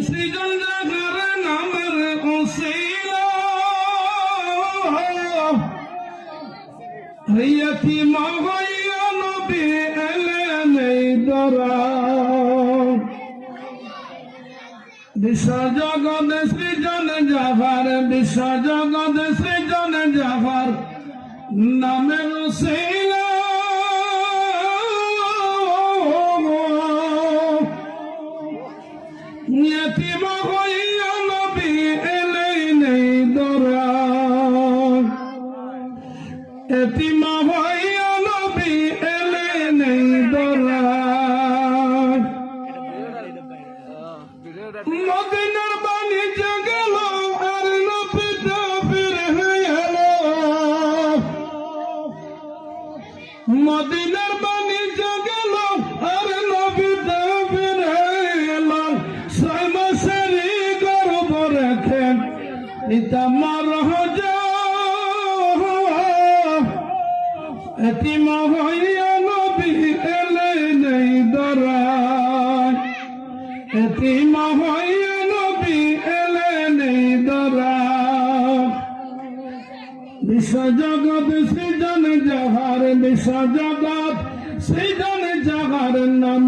সৃজন জাগার নামের ওসিলা ইয়াতীম হইয়া নবী এলেন এই দরা বিশ্ব জগৎ সৃজন জাগার বিশ্ব জগৎ সৃজন জাগার নামের ওসিলা ইয়াতীম হইয়া নবী এলেন এই দরা ইয়াতীম হইয়া নবী এলেন এই দরা মদিনার বাণিজ্য গেল আর নবীটা ফিরে এলো মদিনার বাণিজ্য গেল আর নবীটা ফিরে এলো 6 মাসেরই গর্ভ রেখে পিতা মার ইয়াতীম হইয়া নবী এলেন এই দরা ইয়াতীম হইয়া নবী এলেন এই দরা বিশ্ব জগৎ সৃজন জাগার বিশ্ব জগৎ সৃজন জাগার নাম